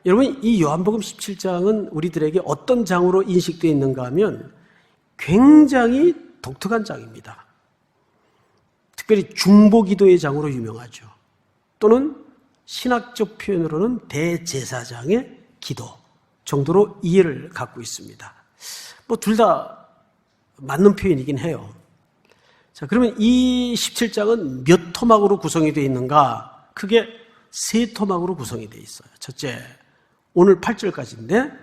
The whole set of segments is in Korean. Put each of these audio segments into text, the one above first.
여러분, 이 요한복음 17장은 우리들에게 어떤 장으로 인식되어 있는가 하면 굉장히 독특한 장입니다. 특별히 중보기도의 장으로 유명하죠. 또는 신학적 표현으로는 대제사장의 기도 정도로 이해를 갖고 있습니다. 뭐 둘 다 맞는 표현이긴 해요. 자, 그러면 이 17장은 몇 토막으로 구성이 되어 있는가? 크게 세 토막으로 구성이 되어 있어요. 첫째, 오늘 8절까지인데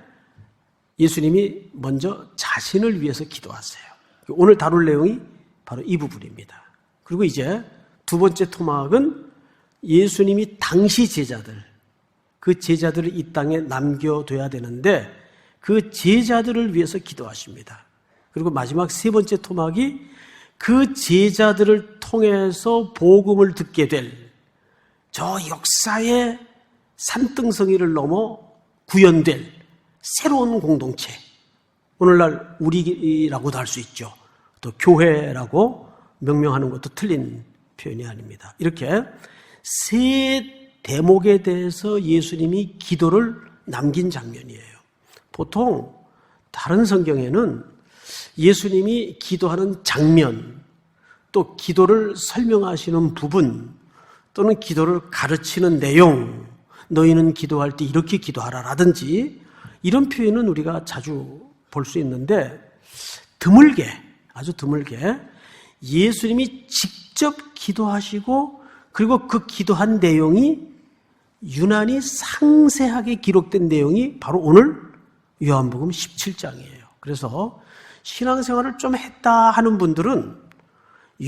예수님이 먼저 자신을 위해서 기도하세요. 오늘 다룰 내용이 바로 이 부분입니다. 그리고 이제 두 번째 토막은 예수님이 당시 제자들, 그 제자들을 이 땅에 남겨둬야 되는데 그 제자들을 위해서 기도하십니다. 그리고 마지막 세 번째 토막이 그 제자들을 통해서 복음을 듣게 될 저 역사의 산등성이를 넘어 구현될 새로운 공동체, 오늘날 우리라고도 할 수 있죠. 또 교회라고 명명하는 것도 틀린 표현이 아닙니다. 이렇게 세 대목에 대해서 예수님이 기도를 남긴 장면이에요. 보통 다른 성경에는 예수님이 기도하는 장면, 또 기도를 설명하시는 부분, 또는 기도를 가르치는 내용, 너희는 기도할 때 이렇게 기도하라라든지 이런 표현은 우리가 자주 볼 수 있는데 드물게, 아주 드물게 예수님이 직접 기도하시고 그리고 그 기도한 내용이 유난히 상세하게 기록된 내용이 바로 오늘 요한복음 17장이에요. 그래서 신앙생활을 좀 했다 하는 분들은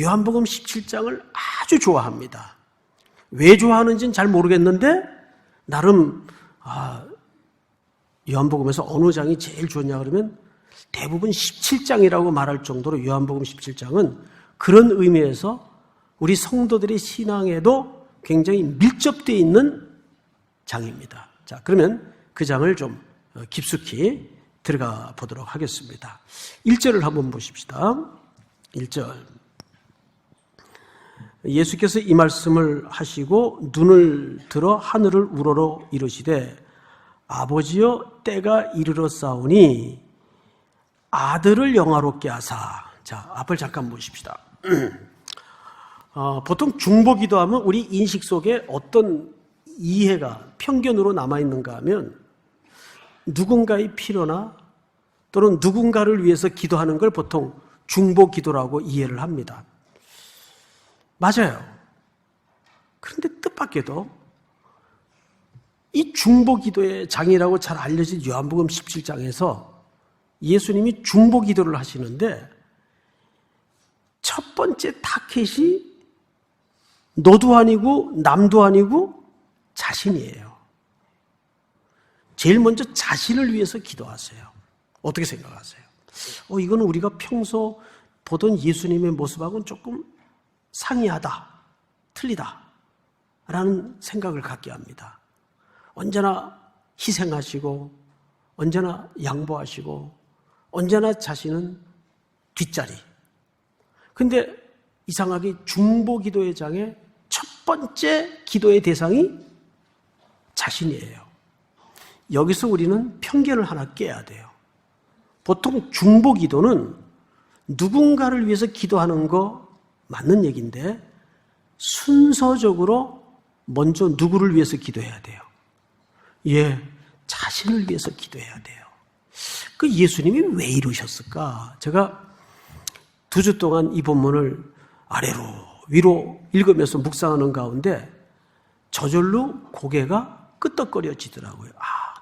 요한복음 17장을 아주 좋아합니다. 왜 좋아하는지는 잘 모르겠는데 나름 요한복음에서 어느 장이 제일 좋냐 그러면 대부분 17장이라고 말할 정도로 요한복음 17장은 그런 의미에서 우리 성도들의 신앙에도 굉장히 밀접되어 있는 장입니다. 자, 그러면 그 장을 좀 깊숙이 들어가 보도록 하겠습니다. 1절을 한번 보십시다. 1절. 예수께서 이 말씀을 하시고 눈을 들어 하늘을 우러러 이르시되 아버지여 때가 이르렀사오니 아들을 영화롭게 하사. 자, 앞을 잠깐 보십시다. 보통 중보기도하면 우리 인식 속에 어떤 이해가 편견으로 남아있는가 하면 누군가의 필요나 또는 누군가를 위해서 기도하는 걸 보통 중보기도라고 이해를 합니다. 맞아요. 그런데 뜻밖에도 이 중보기도의 장이라고 잘 알려진 요한복음 17장에서 예수님이 중보기도를 하시는데 첫 번째 타켓이 너도 아니고 남도 아니고 자신이에요. 제일 먼저 자신을 위해서 기도하세요. 어떻게 생각하세요? 이거는 우리가 평소 보던 예수님의 모습하고는 조금 상이하다, 틀리다 라는 생각을 갖게 합니다. 언제나 희생하시고 언제나 양보하시고 언제나 자신은 뒷자리. 근데 이상하게 중보기도의 장의 첫 번째 기도의 대상이 자신이에요. 여기서 우리는 편견을 하나 깨야 돼요. 보통 중보기도는 누군가를 위해서 기도하는 거 맞는 얘기인데 순서적으로 먼저 누구를 위해서 기도해야 돼요? 자신을 위해서 기도해야 돼요. 그 예수님이 왜 이러셨을까? 제가 2주 동안 이 본문을 아래로 위로 읽으면서 묵상하는 가운데 저절로 고개가 끄덕거려지더라고요.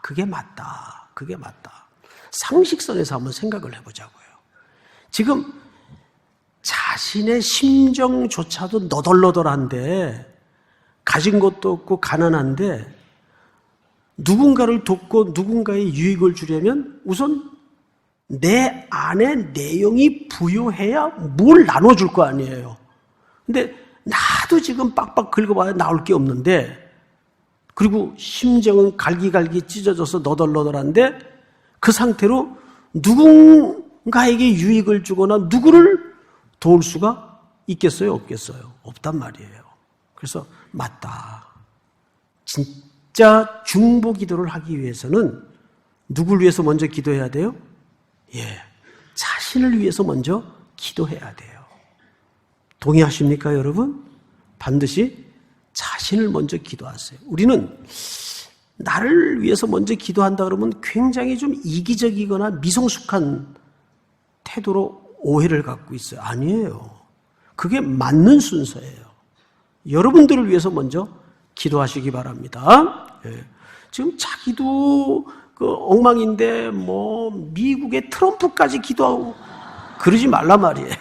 그게 맞다. 그게 맞다. 상식선에서 한번 생각을 해보자고요. 지금 자신의 심정조차도 너덜너덜한데 가진 것도 없고 가난한데 누군가를 돕고 누군가의 유익을 주려면 우선 내 안에 내용이 부유해야 뭘 나눠줄 거 아니에요. 근데 나도 지금 빡빡 긁어봐야 나올 게 없는데 그리고 심정은 갈기갈기 찢어져서 너덜너덜한데 그 상태로 누군가에게 유익을 주거나 누구를 도울 수가 있겠어요? 없겠어요? 없단 말이에요. 그래서 맞다. 진짜 진짜 중보 기도를 하기 위해서는 누굴 위해서 먼저 기도해야 돼요? 자신을 위해서 먼저 기도해야 돼요. 동의하십니까, 여러분? 반드시 자신을 먼저 기도하세요. 우리는 나를 위해서 먼저 기도한다 그러면 굉장히 좀 이기적이거나 미성숙한 태도로 오해를 갖고 있어요. 아니에요. 그게 맞는 순서예요. 여러분들을 위해서 먼저 기도하시기 바랍니다. 지금 자기도 엉망인데 미국의 트럼프까지 기도하고 그러지 말란 말이에요.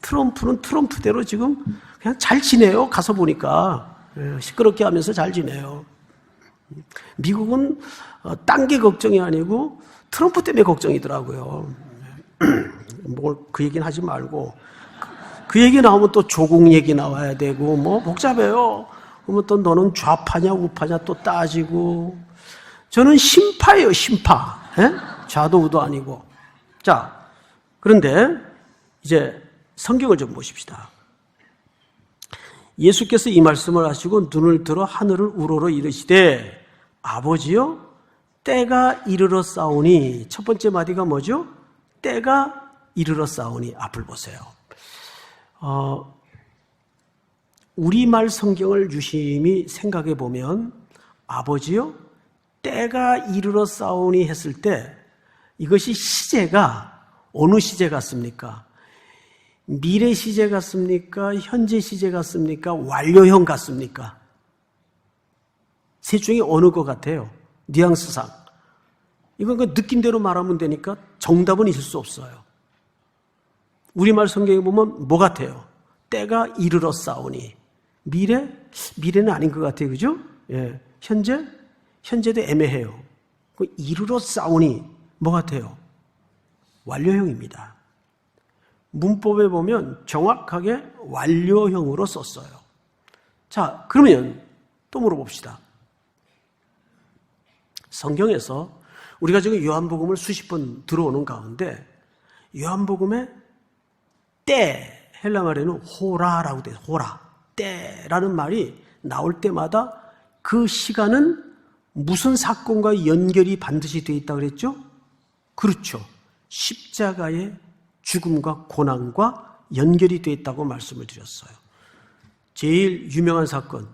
트럼프는 트럼프대로 지금 그냥 잘 지내요. 가서 보니까 시끄럽게 하면서 잘 지내요. 미국은 딴 게 걱정이 아니고 트럼프 때문에 걱정이더라고요. 뭘 그 얘기는 하지 말고 그 얘기 나오면 또 조국 얘기 나와야 되고 복잡해요. 그러면 또 너는 좌파냐 우파냐 또 따지고. 저는 신파예요, 신파. 좌도 우도 아니고. 자, 그런데 이제 성경을 좀 보십시다. 예수께서 이 말씀을 하시고 눈을 들어 하늘을 우러러 이르시되 아버지여 때가 이르러 싸우니. 첫 번째 마디가 뭐죠? 때가 이르러 싸우니. 앞을 보세요. 우리말 성경을 유심히 생각해 보면 아버지여 때가 이르러 싸우니 했을 때 이것이 시제가 어느 시제 같습니까? 미래 시제 같습니까? 현재 시제 같습니까? 완료형 같습니까? 셋 중에 어느 것 같아요? 뉘앙스상. 이건 느낌대로 말하면 되니까 정답은 있을 수 없어요. 우리말 성경에 보면 뭐 같아요? 때가 이르러 싸우니. 미래는 아닌 것 같아요. 그죠? 현재도 애매해요. 이르러 싸우니 뭐 같아요? 완료형입니다. 문법에 보면 정확하게 완료형으로 썼어요. 자, 그러면 또 물어봅시다. 성경에서 우리가 지금 요한복음을 수십 번 들어오는 가운데 요한복음에 때, 헬라말에는 호라라고 돼요. 호라, 때라는 말이 나올 때마다 그 시간은 무슨 사건과 연결이 반드시 되어 있다고 그랬죠? 그렇죠. 십자가의 죽음과 고난과 연결이 되어 있다고 말씀을 드렸어요. 제일 유명한 사건,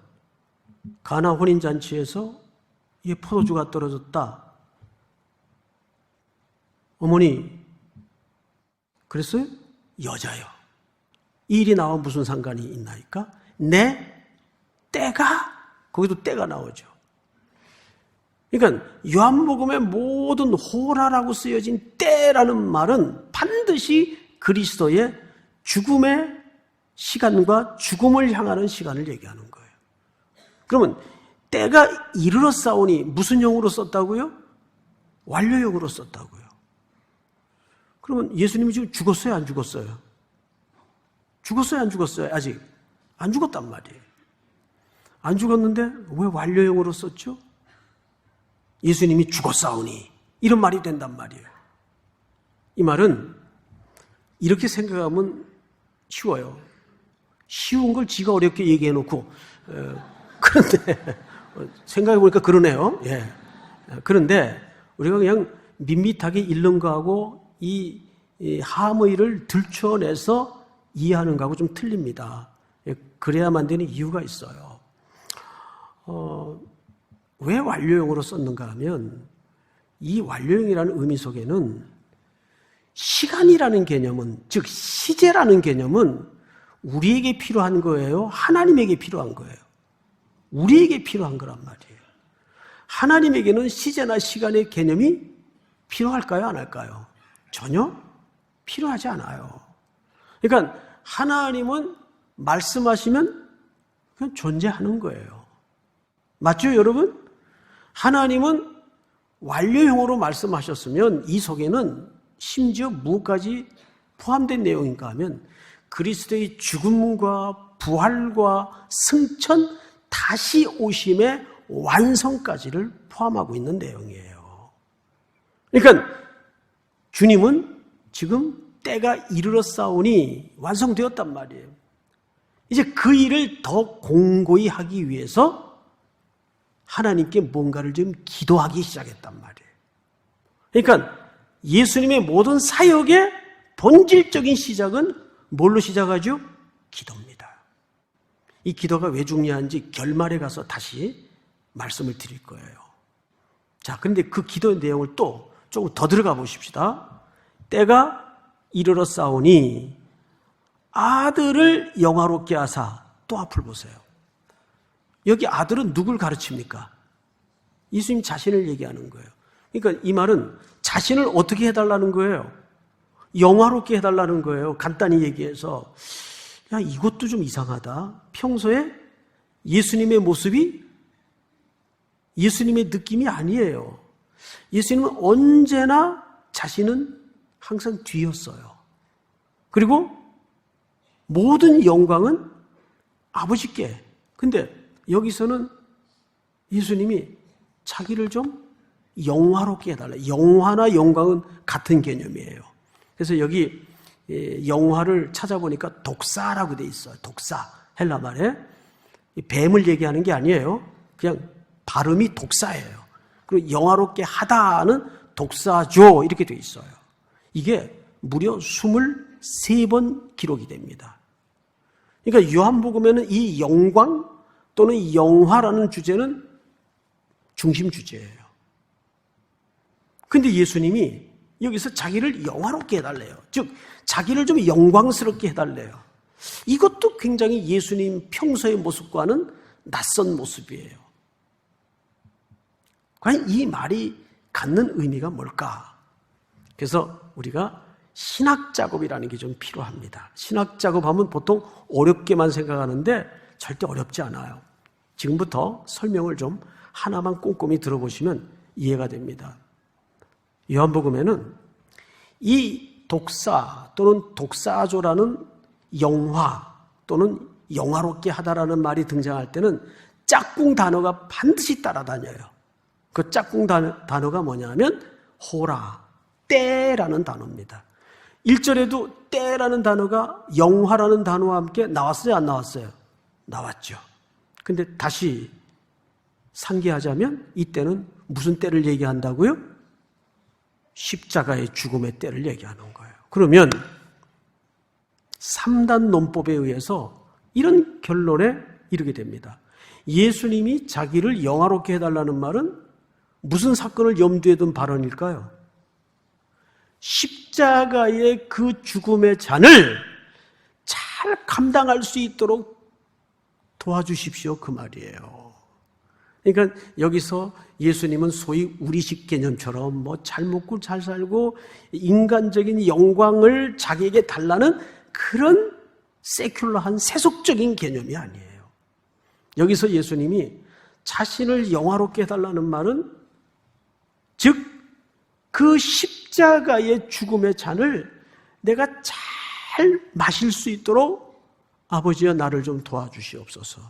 가나 혼인잔치에서 포도주가 떨어졌다. 어머니, 그랬어요? 여자요. 이 일이 나와 무슨 상관이 있나이까? 내 때가, 거기도 때가 나오죠. 그러니까 요한복음의 모든 호라라고 쓰여진 때라는 말은 반드시 그리스도의 죽음의 시간과 죽음을 향하는 시간을 얘기하는 거예요. 그러면 때가 이르러 싸우니 무슨 용으로 썼다고요? 완료용으로 썼다고요. 그러면 예수님이 지금 죽었어요, 안 죽었어요? 죽었어요, 안 죽었어요? 아직 안 죽었단 말이에요. 안 죽었는데 왜 완료용으로 썼죠? 예수님이 죽었사오니 이런 말이 된단 말이에요. 이 말은 이렇게 생각하면 쉬워요. 쉬운 걸 지가 어렵게 얘기해놓고 그런데 생각해보니까 그러네요. 그런데 우리가 그냥 밋밋하게 읽는 거하고 이 함의를 들춰내서 이해하는 거하고 좀 틀립니다. 그래야만 되는 이유가 있어요. 왜 완료형으로 썼는가 하면 이 완료형이라는 의미 속에는 시간이라는 개념은, 즉 시제라는 개념은 우리에게 필요한 거예요? 하나님에게 필요한 거예요? 우리에게 필요한 거란 말이에요. 하나님에게는 시제나 시간의 개념이 필요할까요? 안 할까요? 전혀 필요하지 않아요. 그러니까 하나님은 말씀하시면 그냥 존재하는 거예요. 맞죠, 여러분? 하나님은 완료형으로 말씀하셨으면 이 속에는 심지어 무엇까지 포함된 내용인가 하면 그리스도의 죽음과 부활과 승천, 다시 오심의 완성까지를 포함하고 있는 내용이에요. 그러니까 주님은 지금 때가 이르러 싸우니 완성되었단 말이에요. 이제 그 일을 더 공고히 하기 위해서 하나님께 뭔가를 좀 기도하기 시작했단 말이에요. 그러니까 예수님의 모든 사역의 본질적인 시작은 뭘로 시작하죠? 기도입니다. 이 기도가 왜 중요한지 결말에 가서 다시 말씀을 드릴 거예요. 자, 그런데 그 기도의 내용을 또 조금 더 들어가 보십시다. 때가 이르러 싸우니 아들을 영화롭게 하사, 또 앞을 보세요. 여기 아들은 누굴 가르칩니까? 예수님 자신을 얘기하는 거예요. 그러니까 이 말은 자신을 어떻게 해달라는 거예요? 영화롭게 해달라는 거예요. 간단히 얘기해서. 야, 이것도 좀 이상하다. 평소에 예수님의 모습이 예수님의 느낌이 아니에요. 예수님은 언제나 자신은 항상 뒤였어요. 그리고 모든 영광은 아버지께. 근데 여기서는 예수님이 자기를 좀 영화롭게 해달라. 영화나 영광은 같은 개념이에요. 그래서 여기 영화를 찾아보니까 독사라고 돼 있어요. 독사. 헬라 말에. 뱀을 얘기하는 게 아니에요. 그냥 발음이 독사예요. 그리고 영화롭게 하다는 독사죠. 이렇게 돼 있어요. 이게 무려 23번 기록이 됩니다. 그러니까 요한복음에는 이 영광 또는 영화라는 주제는 중심 주제예요. 근데 예수님이 여기서 자기를 영화롭게 해달래요. 즉 자기를 좀 영광스럽게 해달래요. 이것도 굉장히 예수님 평소의 모습과는 낯선 모습이에요. 과연 이 말이 갖는 의미가 뭘까? 그래서 우리가 신학 작업이라는 게 좀 필요합니다. 신학 작업하면 보통 어렵게만 생각하는데 절대 어렵지 않아요. 지금부터 설명을 좀 하나만 꼼꼼히 들어보시면 이해가 됩니다. 요한복음에는 이 독사 또는 독사조라는 영화 또는 영화롭게 하다라는 말이 등장할 때는 짝꿍 단어가 반드시 따라다녀요. 그 짝꿍 단어가 뭐냐면 호라, 때라는 단어입니다. 1절에도 때라는 단어가 영화라는 단어와 함께 나왔어요? 안 나왔어요? 나왔죠. 근데 다시 상기하자면 이때는 무슨 때를 얘기한다고요? 십자가의 죽음의 때를 얘기하는 거예요. 그러면 3단 논법에 의해서 이런 결론에 이르게 됩니다. 예수님이 자기를 영화롭게 해달라는 말은 무슨 사건을 염두에 둔 발언일까요? 십자가의 그 죽음의 잔을 잘 감당할 수 있도록 도와주십시오. 그 말이에요. 그러니까 여기서 예수님은 소위 우리식 개념처럼 뭐 잘 먹고 잘 살고 인간적인 영광을 자기에게 달라는 그런 세큘러한 세속적인 개념이 아니에요. 여기서 예수님이 자신을 영화롭게 해달라는 말은 즉 그 십자가의 죽음의 잔을 내가 잘 마실 수 있도록 아버지여 나를 좀 도와주시옵소서.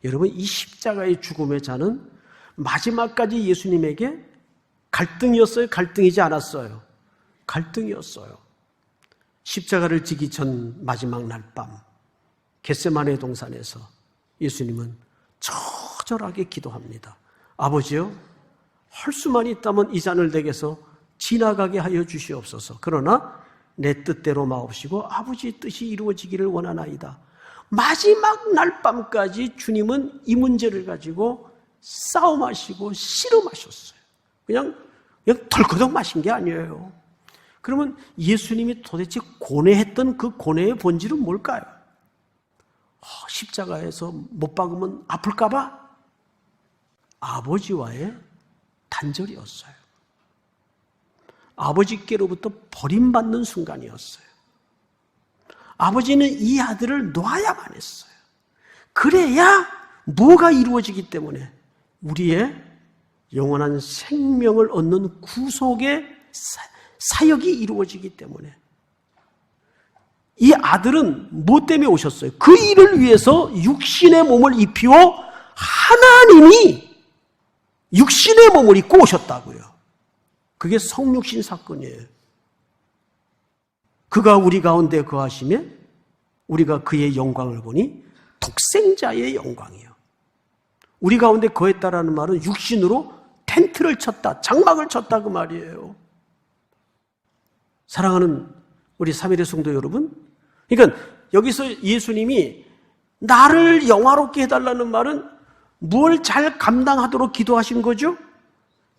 여러분, 이 십자가의 죽음의 잔은 마지막까지 예수님에게 갈등이었어요? 갈등이지 않았어요? 갈등이었어요. 십자가를 지기 전 마지막 날 밤 겟세마네 동산에서 예수님은 처절하게 기도합니다. 아버지여, 할 수만 있다면 이 잔을 내게서 지나가게 하여 주시옵소서. 그러나 내 뜻대로 마옵시고 아버지의 뜻이 이루어지기를 원하나이다. 마지막 날밤까지 주님은 이 문제를 가지고 싸움하시고 씨름하셨어요. 그냥 덜커덕 마신 게 아니에요. 그러면 예수님이 도대체 고뇌했던 그 고뇌의 본질은 뭘까요? 십자가에서 못 박으면 아플까 봐? 아버지와의 단절이었어요. 아버지께로부터 버림받는 순간이었어요. 아버지는 이 아들을 놓아야만 했어요. 그래야 뭐가 이루어지기 때문에 우리의 영원한 생명을 얻는 구속의 사역이 이루어지기 때문에 이 아들은 뭐 때문에 오셨어요? 그 일을 위해서 육신의 몸을 입히고 하나님이 육신의 몸을 입고 오셨다고요. 그게 성육신 사건이에요. 그가 우리 가운데 거하시며 우리가 그의 영광을 보니 독생자의 영광이요. 우리 가운데 거했다라는 말은 육신으로 텐트를 쳤다, 장막을 쳤다 그 말이에요. 사랑하는 우리 사미래 성도 여러분, 그러니까 여기서 예수님이 나를 영화롭게 해달라는 말은 뭘 잘 감당하도록 기도하신 거죠?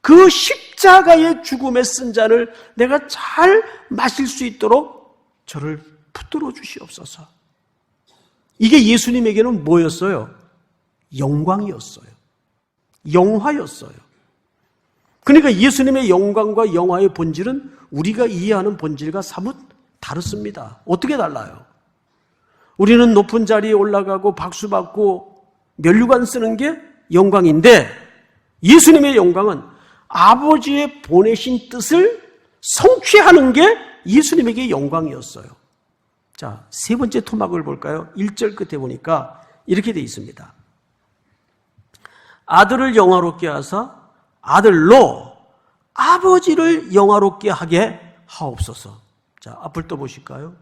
그 십자가의 죽음의 쓴 잔을 내가 잘 마실 수 있도록 저를 붙들어 주시옵소서. 이게 예수님에게는 뭐였어요? 영광이었어요. 영화였어요. 그러니까 예수님의 영광과 영화의 본질은 우리가 이해하는 본질과 사뭇 다릅니다. 어떻게 달라요? 우리는 높은 자리에 올라가고 박수 받고 면류관 쓰는 게 영광인데 예수님의 영광은 아버지의 보내신 뜻을 성취하는 게 예수님에게 영광이었어요. 자, 세 번째 토막을 볼까요? 1절 끝에 보니까 이렇게 되어 있습니다. 아들을 영화롭게 하사 아들로 아버지를 영화롭게 하게 하옵소서. 자, 앞을 또 보실까요?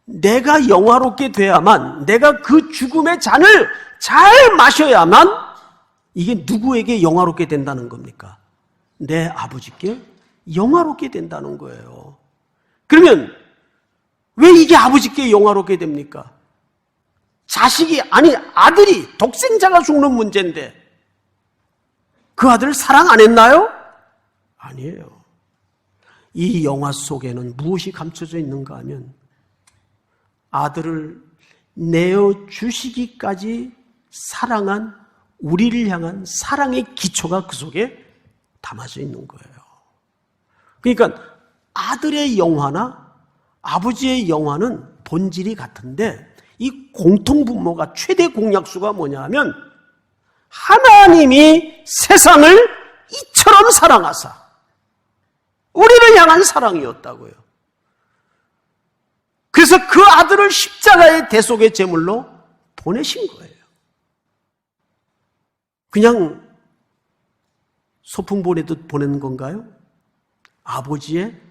내가 영화롭게 돼야만, 내가 그 죽음의 잔을 잘 마셔야만 이게 누구에게 영화롭게 된다는 겁니까? 내 아버지께 영화롭게 된다는 거예요. 그러면 왜 이게 아버지께 영화롭게 됩니까? 자식이, 아니 아들이, 독생자가 죽는 문제인데 그 아들을 사랑 안 했나요? 아니에요. 이 영화 속에는 무엇이 감춰져 있는가 하면 아들을 내어주시기까지 사랑한 우리를 향한 사랑의 기초가 그 속에 담아져 있는 거예요. 그러니까 아들의 영화나 아버지의 영화는 본질이 같은데 이 공통분모가 최대 공약수가 뭐냐 하면 하나님이 세상을 이처럼 사랑하사 우리를 향한 사랑이었다고요. 그래서 그 아들을 십자가의 대속의 제물로 보내신 거예요. 그냥 소풍 보내듯 보낸 건가요? 아버지의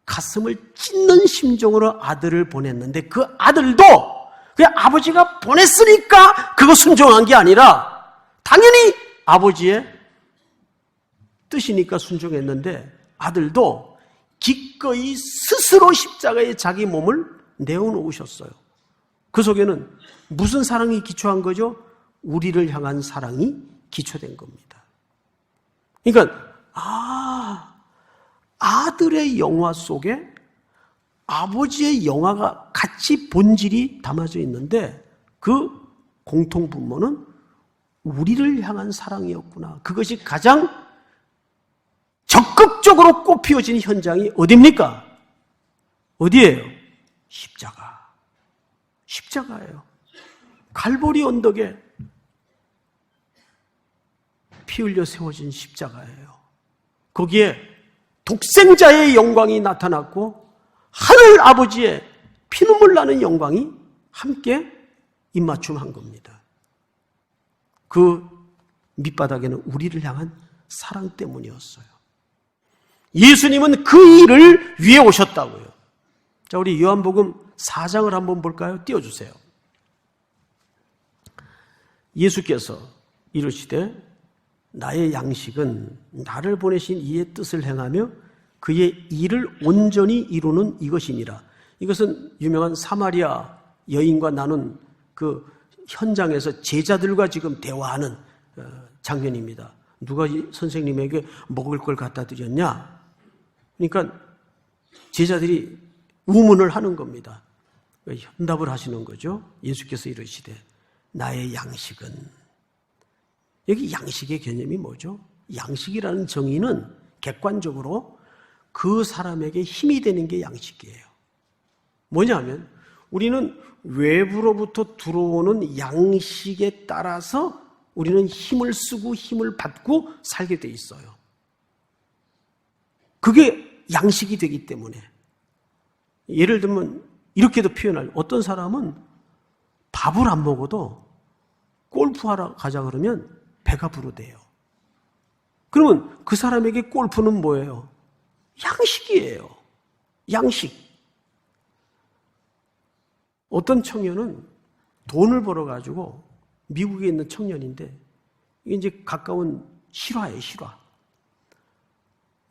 가슴을 찢는 심정으로 아들을 보냈는데 그 아들도 그냥 아버지가 보냈으니까 그거 순종한 게 아니라 당연히 아버지의 뜻이니까 순종했는데 아들도 기꺼이 스스로 십자가에 자기 몸을 내어놓으셨어요. 그 속에는 무슨 사랑이 기초한 거죠? 우리를 향한 사랑이 기초된 겁니다. 그러니까 아들의 영화 속에 아버지의 영화가 같이 본질이 담아져 있는데 그 공통분모는 우리를 향한 사랑이었구나. 그것이 가장 적극적으로 꽃피워진 현장이 어디입니까? 어디예요? 십자가. 십자가예요. 갈보리 언덕에 피 흘려 세워진 십자가예요. 거기에 독생자의 영광이 나타났고 하늘 아버지의 피눈물 나는 영광이 함께 입맞춤한 겁니다. 그 밑바닥에는 우리를 향한 사랑 때문이었어요. 예수님은 그 일을 위해 오셨다고요. 자, 우리 요한복음 4장을 한번 볼까요? 띄워주세요. 예수께서 이르시되 나의 양식은 나를 보내신 이의 뜻을 행하며 그의 일을 온전히 이루는 이것이니라. 이것은 유명한 사마리아 여인과 나눈 그 현장에서 제자들과 지금 대화하는 장면입니다. 누가 선생님에게 먹을 걸 갖다 드렸냐? 그러니까 제자들이 우문을 하는 겁니다. 현답을 하시는 거죠. 예수께서 이르시되 나의 양식은, 여기 양식의 개념이 뭐죠? 양식이라는 정의는 객관적으로 그 사람에게 힘이 되는 게 양식이에요. 뭐냐면 우리는 외부로부터 들어오는 양식에 따라서 우리는 힘을 쓰고 힘을 받고 살게 돼 있어요. 그게 양식이 되기 때문에 예를 들면 이렇게도 표현할, 어떤 사람은 밥을 안 먹어도 골프하러 가자 그러면 배가 부르대요. 그러면 그 사람에게 골프는 뭐예요? 양식이에요. 양식. 어떤 청년은 돈을 벌어가지고 미국에 있는 청년인데 이게 이제 가까운 실화예요, 실화.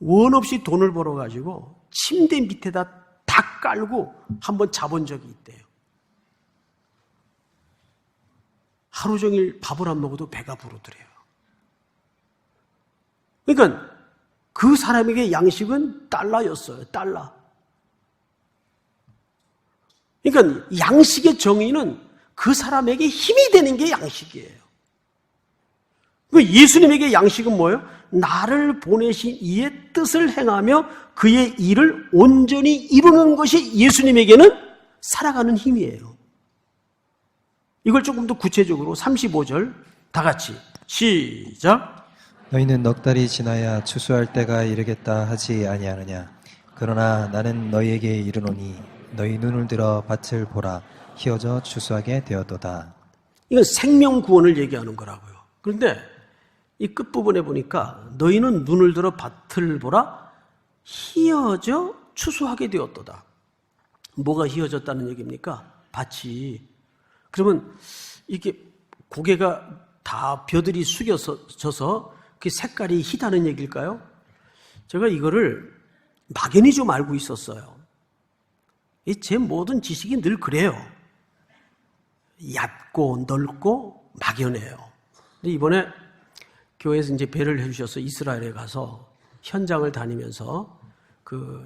원 없이 돈을 벌어가지고 침대 밑에다 다 깔고 한번 자본 적이 있대요. 하루 종일 밥을 안 먹어도 배가 부르더래요. 그러니까 그 사람에게 양식은 달러였어요. 달러. 그러니까 양식의 정의는 그 사람에게 힘이 되는 게 양식이에요. 예수님에게 양식은 뭐예요? 나를 보내신 이의 뜻을 행하며 그의 일을 온전히 이루는 것이 예수님에게는 살아가는 힘이에요. 이걸 조금 더 구체적으로 35절 다 같이 시작. 너희는 넉 달이 지나야 추수할 때가 이르겠다 하지 아니하느냐. 그러나 나는 너희에게 이르노니 너희 눈을 들어 밭을 보라. 희어져 추수하게 되었도다. 이건 생명 구원을 얘기하는 거라고요. 그런데 이 끝부분에 보니까 너희는 눈을 들어 밭을 보라. 희어져 추수하게 되었도다. 뭐가 희어졌다는 얘기입니까? 밭이. 그러면 이게 고개가 다 벼들이 숙여져서 그 색깔이 희다는 얘기일까요? 제가 이거를 막연히 좀 알고 있었어요. 제 모든 지식이 늘 그래요. 얕고 넓고 막연해요. 근데 이번에 교회에서 이제 배를 해주셔서 이스라엘에 가서 현장을 다니면서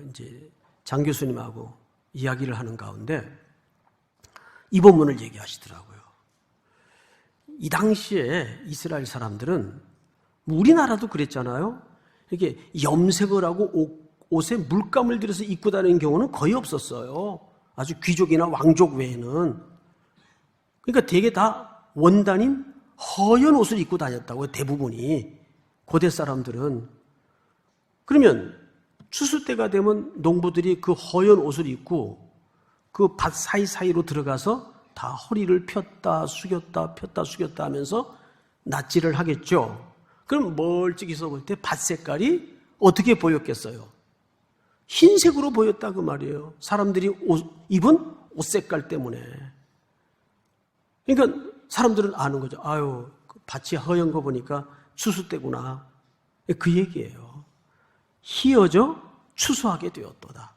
이제 장 교수님하고 이야기를 하는 가운데 이 본문을 얘기하시더라고요. 이 당시에 이스라엘 사람들은 우리나라도 그랬잖아요. 이렇게 염색을 하고 옷에 물감을 들여서 입고 다니는 경우는 거의 없었어요. 아주 귀족이나 왕족 외에는. 그러니까 되게 다 원단인 허연 옷을 입고 다녔다고요. 대부분이. 고대 사람들은. 그러면 추수 때가 되면 농부들이 그 허연 옷을 입고 그 밭 사이사이로 들어가서 다 허리를 폈다 숙였다 폈다 숙였다 하면서 낫질을 하겠죠. 그럼 멀찍이서 볼 때 밭 색깔이 어떻게 보였겠어요? 흰색으로 보였다 그 말이에요. 사람들이 입은 옷 색깔 때문에. 그러니까 사람들은 아는 거죠. 아유, 밭이 허연 거 보니까 추수 때구나. 그 얘기예요. 희어져 추수하게 되었도다.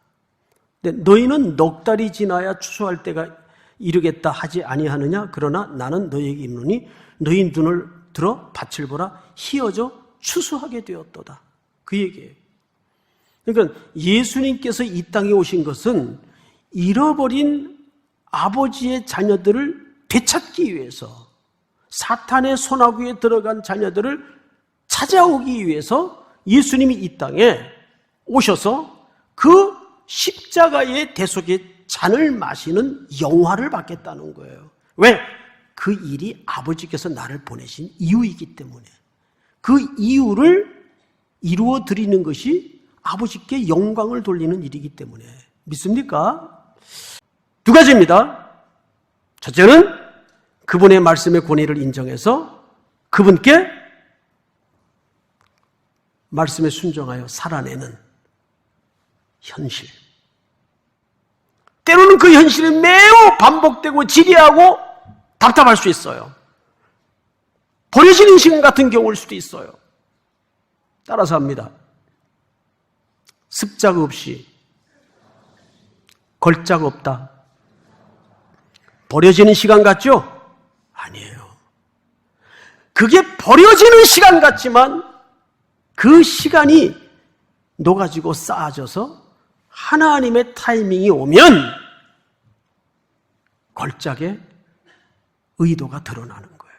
근데 너희는 넉 달이 지나야 추수할 때가 이르겠다 하지 아니하느냐? 그러나 나는 너희에게 이르노니 너희 눈을 들어 밭을 보라. 희어져 추수하게 되었도다. 그 얘기예요. 그러니까 예수님께서 이 땅에 오신 것은 잃어버린 아버지의 자녀들을 되찾기 위해서, 사탄의 손아귀에 들어간 자녀들을 찾아오기 위해서 예수님이 이 땅에 오셔서 그 십자가의 대속의 잔을 마시는 영화를 받겠다는 거예요. 왜? 그 일이 아버지께서 나를 보내신 이유이기 때문에. 그 이유를 이루어 드리는 것이 아버지께 영광을 돌리는 일이기 때문에. 믿습니까? 두 가지입니다. 첫째는 그분의 말씀의 권위를 인정해서 그분께 말씀에 순종하여 살아내는 현실. 때로는 그 현실은 매우 반복되고 지리하고 답답할 수 있어요. 버려지는 시간 같은 경우일 수도 있어요. 따라서 합니다. 습작 없이, 걸작 없다. 버려지는 시간 같죠? 아니에요. 그게 버려지는 시간 같지만 그 시간이 녹아지고 쌓아져서 하나님의 타이밍이 오면 걸작의 의도가 드러나는 거예요.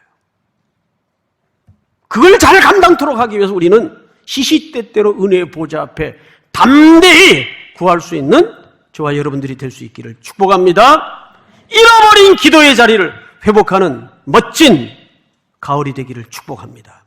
그걸 잘 감당토록 하기 위해서 우리는 시시때때로 은혜의 보좌 앞에 담대히 구할 수 있는 저와 여러분들이 될 수 있기를 축복합니다. 잃어버린 기도의 자리를 회복하는 멋진 가을이 되기를 축복합니다.